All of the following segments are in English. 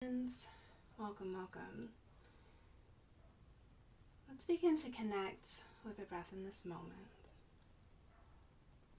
Friends, welcome, welcome. Let's begin to connect with the breath in this moment.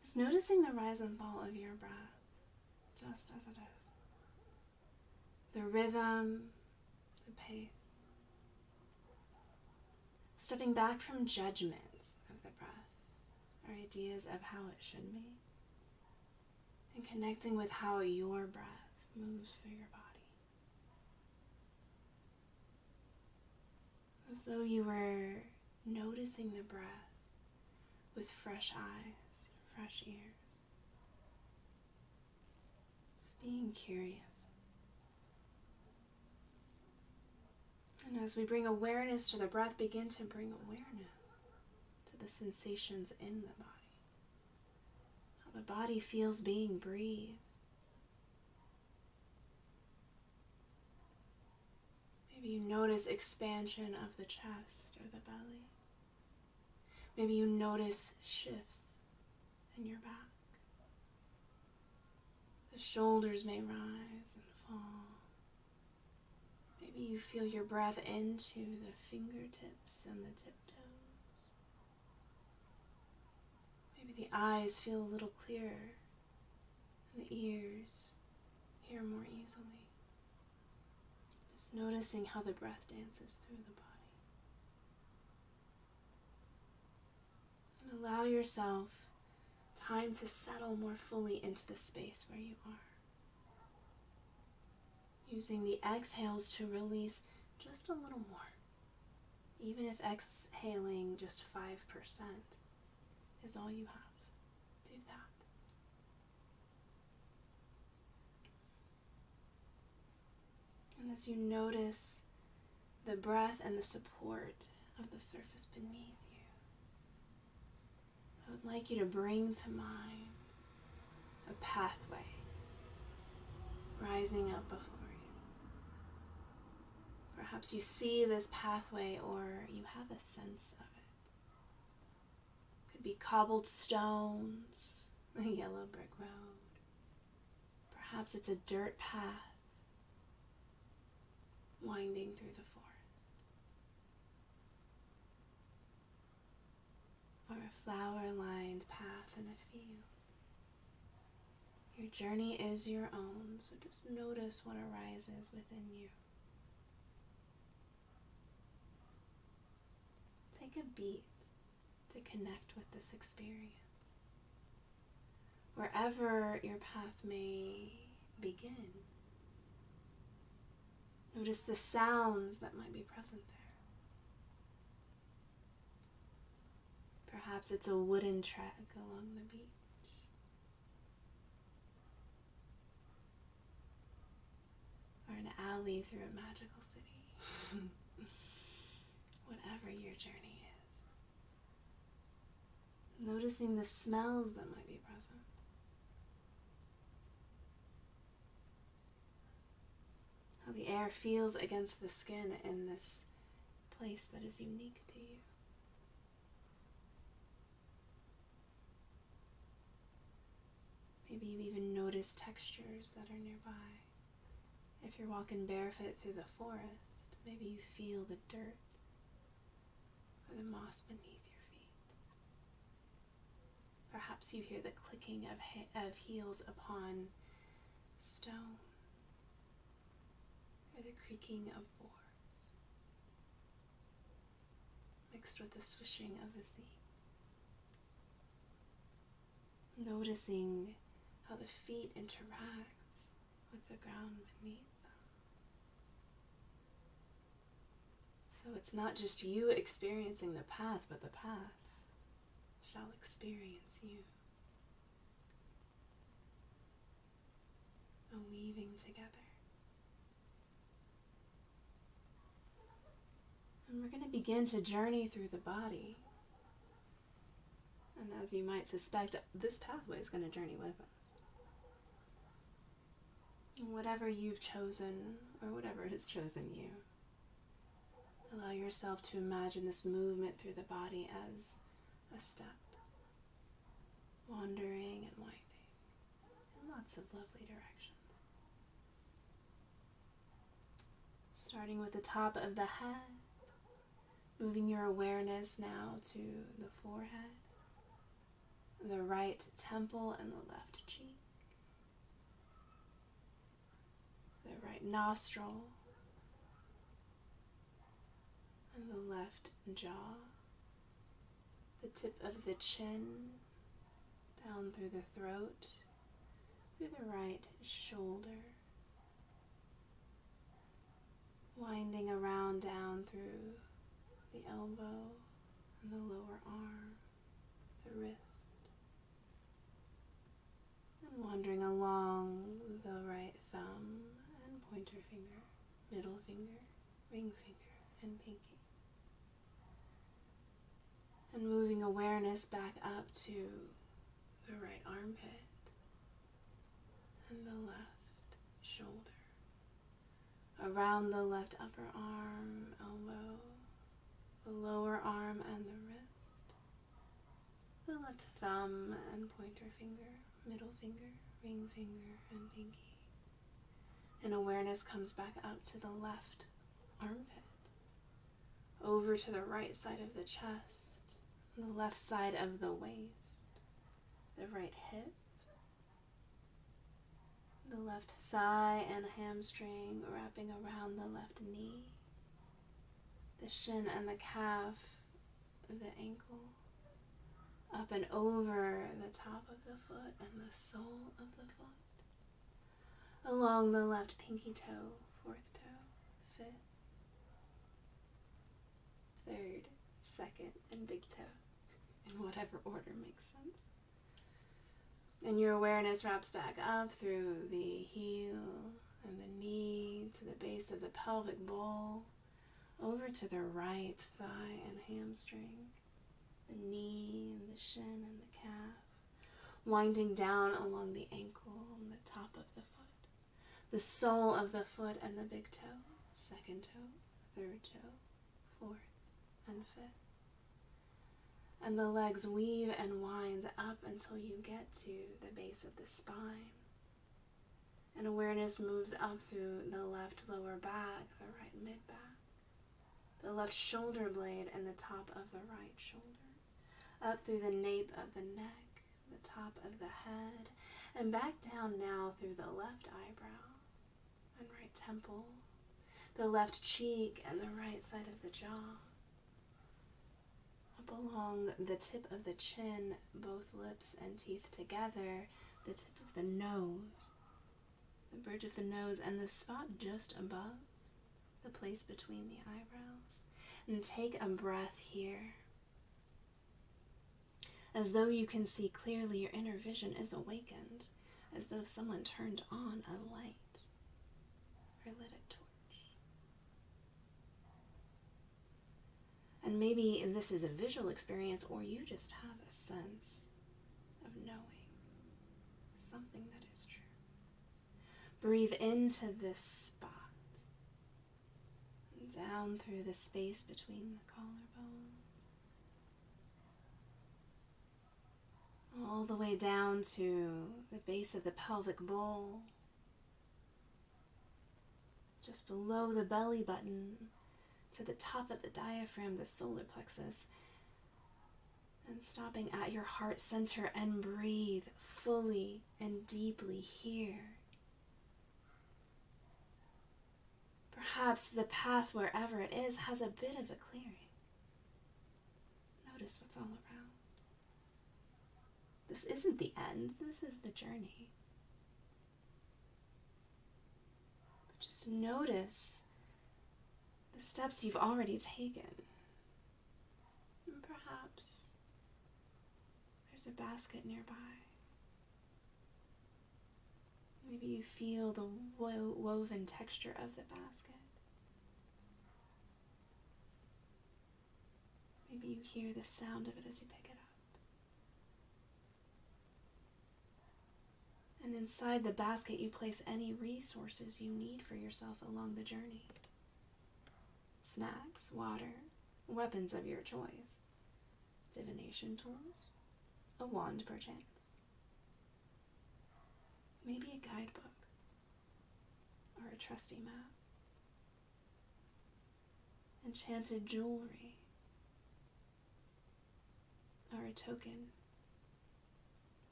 Just noticing the rise and fall of your breath, just as it is. The rhythm, the pace. Stepping back from judgments of the breath, or ideas of how it should be, and connecting with how your breath moves through your body. As though you were noticing the breath with fresh eyes, fresh ears. Just being curious. And as we bring awareness to the breath, begin to bring awareness to the sensations in the body. How the body feels being breathed. Maybe you notice expansion of the chest or the belly. Maybe you notice shifts in your back. The shoulders may rise and fall. Maybe you feel your breath into the fingertips and the tiptoes. Maybe the eyes feel a little clearer and the ears hear more easily. Just noticing how the breath dances through the body. And allow yourself time to settle more fully into the space where you are. Using the exhales to release just a little more. Even if exhaling just 5% is all you have, do that. And as you notice the breath and the support of the surface beneath you, I would like you to bring to mind a pathway rising up before you. Perhaps you see this pathway or you have a sense of it. Could be cobbled stones, a yellow brick road. Perhaps it's a dirt path winding through the forest. Or a flower-lined path in a field. Your journey is your own, so just notice what arises within you. Take a beat to connect with this experience. Wherever your path may begin, notice the sounds that might be present there. Perhaps it's a wooden track along the beach. Or an alley through a magical city. Whatever your journey is. Noticing the smells that might be present. How the air feels against the skin in this place that is unique to you. Maybe you even notice textures that are nearby. If you're walking barefoot through the forest, maybe you feel the dirt or the moss beneath your feet. Perhaps you hear the clicking of heels upon stone, or the creaking of boards, mixed with the swishing of the sea. Noticing how the feet interact with the ground beneath them. So it's not just you experiencing the path, but the path shall experience you. A weaving together. And we're going to begin to journey through the body. And as you might suspect, this pathway is going to journey with us. And whatever you've chosen, or whatever has chosen you, allow yourself to imagine this movement through the body as a step, wandering and winding in lots of lovely directions. Starting with the top of the head, moving your awareness now to the forehead, the right temple and the left cheek, the right nostril and the left jaw, the tip of the chin down through the throat, through the right shoulder, winding around down through the elbow and the lower arm, the wrist, and wandering along the right thumb and pointer finger, middle finger, ring finger, and pinky. And moving awareness back up to the right armpit and the left shoulder, around the left upper arm, elbow, the lower arm and the wrist, the left thumb and pointer finger, middle finger, ring finger, and pinky. And awareness comes back up to the left armpit, over to the right side of the chest, the left side of the waist, the right hip, the left thigh and hamstring wrapping around the left knee, the shin and the calf, the ankle, up and over the top of the foot and the sole of the foot, along the left pinky toe, fourth toe, fifth, third, second, and big toe, in whatever order makes sense. And your awareness wraps back up through the heel and the knee to the base of the pelvic bowl, over to the right thigh and hamstring, the knee and the shin and the calf, winding down along the ankle and the top of the foot, the sole of the foot and the big toe, second toe, third toe, fourth, and fifth. And the legs weave and wind up until you get to the base of the spine. And awareness moves up through the left lower back, the right mid-back, the left shoulder blade and the top of the right shoulder, up through the nape of the neck, the top of the head, and back down now through the left eyebrow and right temple, the left cheek and the right side of the jaw, up along the tip of the chin, both lips and teeth together, the tip of the nose, the bridge of the nose, and the spot just above, the place between the eyebrows. And take a breath here. As though you can see clearly, your inner vision is awakened, as though someone turned on a light or lit a torch. And maybe this is a visual experience, or you just have a sense of knowing something that is true. Breathe into this spot, down through the space between the collarbones, all the way down to the base of the pelvic bowl, just below the belly button, to the top of the diaphragm, the solar plexus, and stopping at your heart center, and breathe fully and deeply here. Perhaps the path, wherever it is, has a bit of a clearing. Notice what's all around. This isn't the end, this is the journey. But just notice the steps you've already taken. And perhaps there's a basket nearby. Maybe you feel the woven texture of the basket. Maybe you hear the sound of it as you pick it up. And inside the basket you place any resources you need for yourself along the journey. Snacks, water, weapons of your choice, divination tools, a wand perchance. Maybe a guidebook or a trusty map. enchanted jewelry, or a token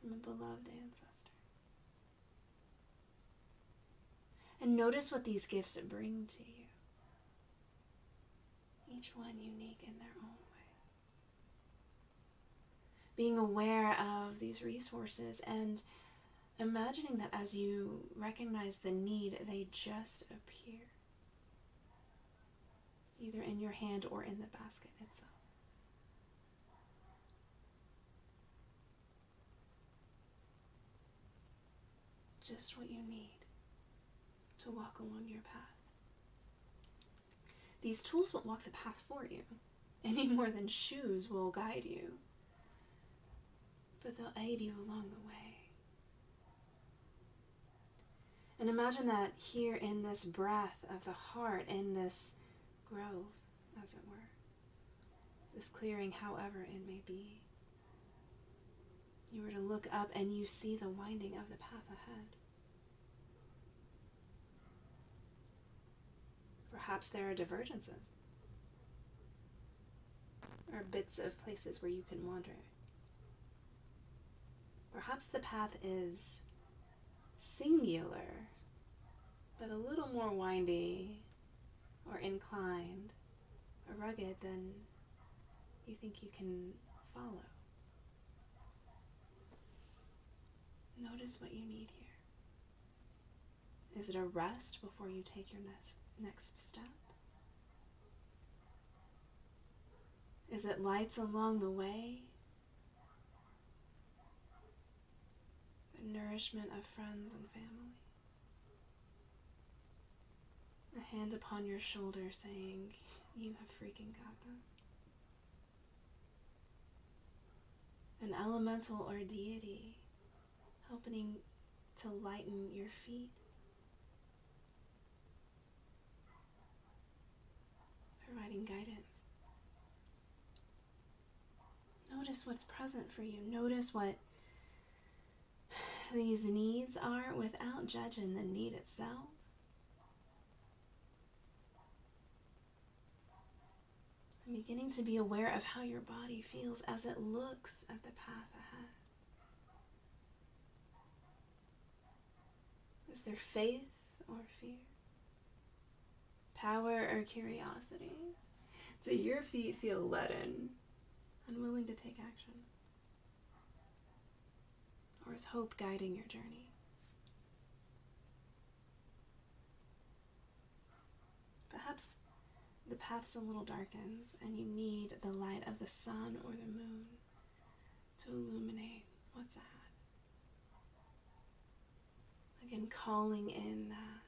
from a beloved ancestor. And notice what these gifts bring to you, each one unique in their own way. Being aware of these resources and imagining that as you recognize the need, they just appear, either in your hand or in the basket itself. Just what you need to walk along your path. These tools won't walk the path for you, any more than shoes will guide you, but they'll aid you along the way. And imagine that here in this breath of the heart, in this grove, as it were, this clearing, however it may be, you were to look up and you see the winding of the path ahead. Perhaps there are divergences, or bits of places where you can wander. Perhaps the path is singular, but a little more windy or inclined or rugged than you think you can follow. Notice what you need here. Is it a rest before you take your next step? Is it lights along the way? The nourishment of friends and family? A hand upon your shoulder saying, you have freaking got this. An elemental or deity helping to lighten your feet. Providing guidance. Notice what's present for you. Notice what these needs are without judging the need itself. I'm beginning to be aware of how your body feels as it looks at the path ahead. Is there faith or fear? Power or curiosity? Do your feet feel leaden, unwilling to take action? Or is hope guiding your journey? Perhaps the path's a little darkened and you need the light of the sun or the moon to illuminate what's ahead. Again, calling in that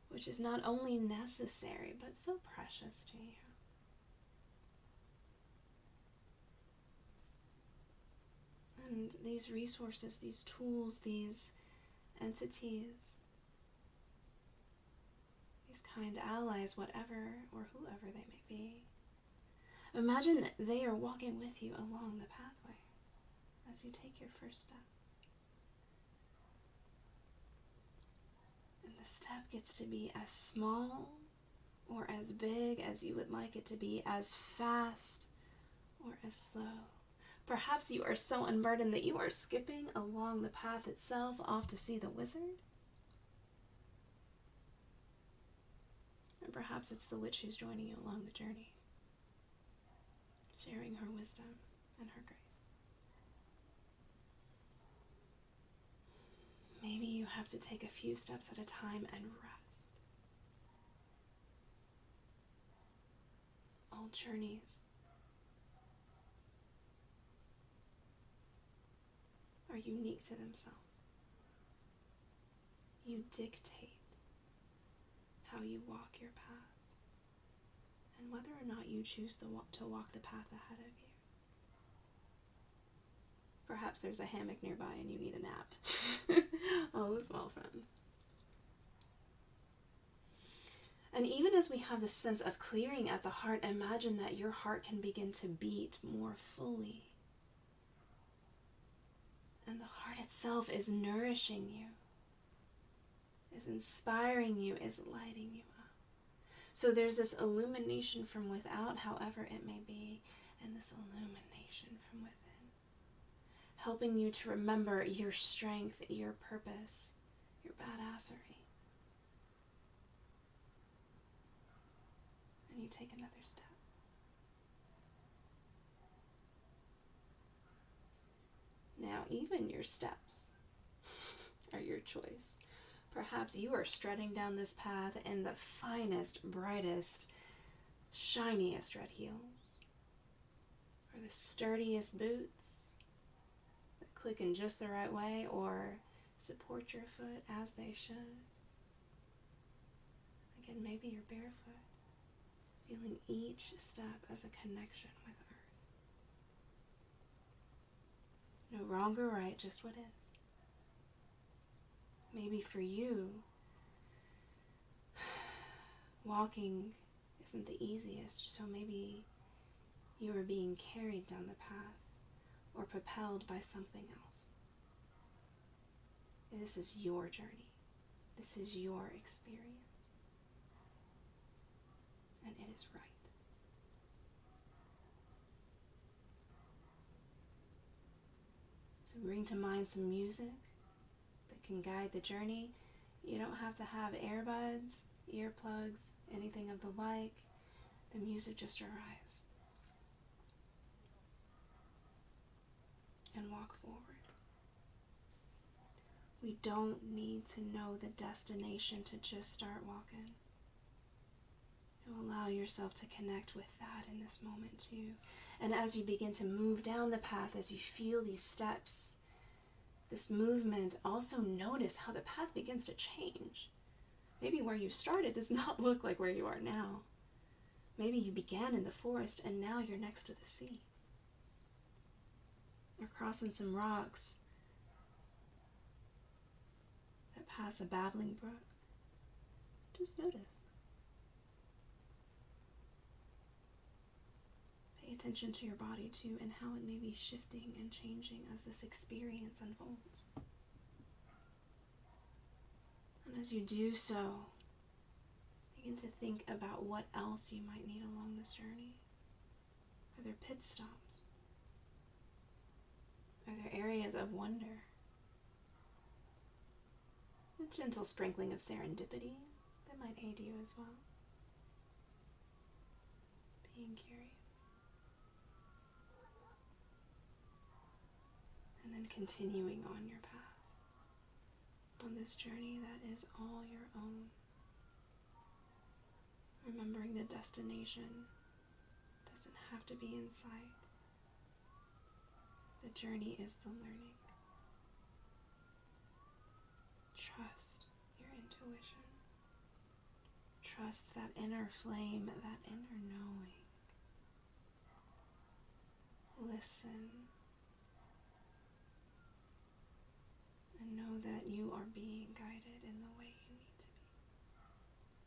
which is not only necessary, but so precious to you. And these resources, these tools, these entities, these kind allies, whatever or whoever they may be, imagine that they are walking with you along the pathway as you take your first step. And the step gets to be as small or as big as you would like it to be, as fast or as slow. Perhaps you are so unburdened that you are skipping along the path itself off to see the wizard. Or perhaps it's the witch who's joining you along the journey, sharing her wisdom and her grace. Maybe you have to take a few steps at a time and rest. All journeys are unique to themselves. You dictate how you walk your path and whether or not you choose to walk the path ahead of you. Perhaps there's a hammock nearby and you need a nap. All the small friends. And even as we have this sense of clearing at the heart, imagine that your heart can begin to beat more fully. And the heart itself is nourishing you, is inspiring you, is lighting you up. So there's this illumination from without, however it may be, and this illumination from within, helping you to remember your strength, your purpose, your badassery. And you take another step. Now, even your steps are your choice. Perhaps you are strutting down this path in the finest, brightest, shiniest red heels, or the sturdiest boots that click in just the right way or support your foot as they should. Again, maybe you're barefoot, feeling each step as a connection with earth. No wrong or right, just what is. Maybe for you, walking isn't the easiest, so maybe you are being carried down the path or propelled by something else. This is your journey. This is your experience. And it is right. So bring to mind some music that can guide the journey. You don't have to have earbuds, earplugs, anything of the like. The music just arrives. And walk forward. We don't need to know the destination to just start walking. So allow yourself to connect with that in this moment too. And as you begin to move down the path, as you feel these steps, this movement, also notice how the path begins to change. Maybe where you started does not look like where you are now. Maybe you began in the forest and now you're next to the sea. Or crossing some rocks that pass a babbling brook. Just notice. Pay attention to your body too and how it may be shifting and changing as this experience unfolds. And as you do so, begin to think about what else you might need along this journey. Are there pit stops? Are there areas of wonder? A gentle sprinkling of serendipity that might aid you as well. Being curious. And then continuing on your path, on this journey that is all your own. Remembering the destination doesn't have to be in sight. The journey is the learning. Trust your intuition. Trust that inner flame, that inner knowing. Listen. And know that you are being guided in the way you need to be.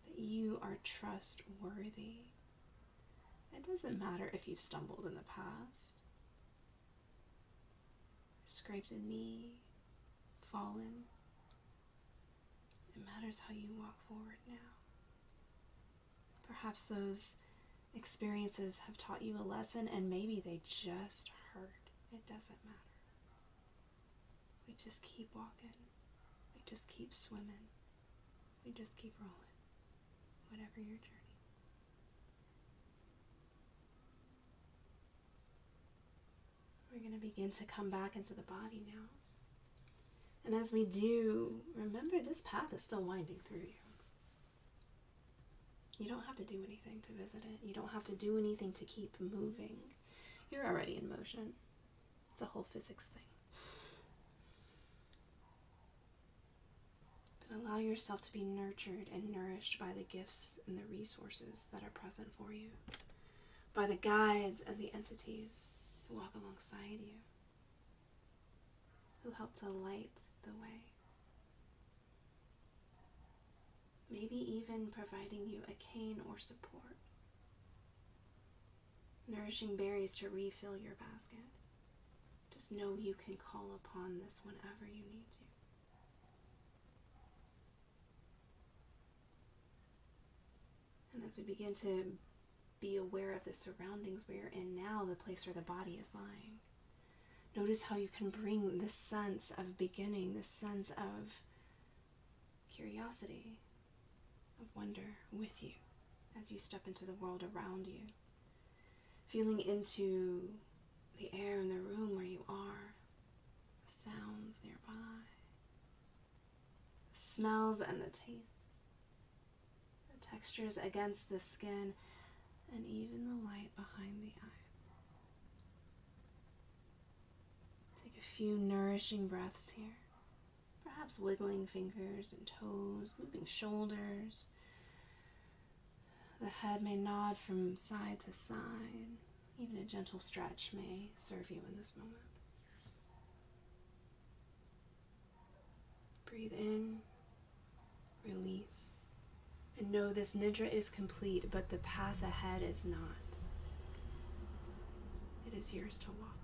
That you are trustworthy. It doesn't matter if you've stumbled in the past, scraped a knee, fallen. It matters how you walk forward now. Perhaps those experiences have taught you a lesson and maybe they just hurt. It doesn't matter. We just keep walking. We just keep swimming. We just keep rolling. Whatever your journey. We're going to begin to come back into the body now. And as we do, remember this path is still winding through you. You don't have to do anything to visit it. You don't have to do anything to keep moving. You're already in motion. It's a whole physics thing. But allow yourself to be nurtured and nourished by the gifts and the resources that are present for you, by the guides and the entities who walk alongside you, who help to light the way. Maybe even providing you a cane or support, nourishing berries to refill your basket. Just know you can call upon this whenever you need to. And As we begin to be aware of the surroundings we are in now, the place where the body is lying, notice how you can bring this sense of beginning, this sense of curiosity, of wonder with you as you step into the world around you, feeling into the air in the room where you are, the sounds nearby, the smells and the tastes, the textures against the skin, and even the light behind the eyes. Take a few nourishing breaths here, perhaps wiggling fingers and toes, moving shoulders. The head may nod from side to side. Even a gentle stretch may serve you in this moment. Breathe in, release, and know this Nidra is complete, but the path ahead is not. It is yours to walk.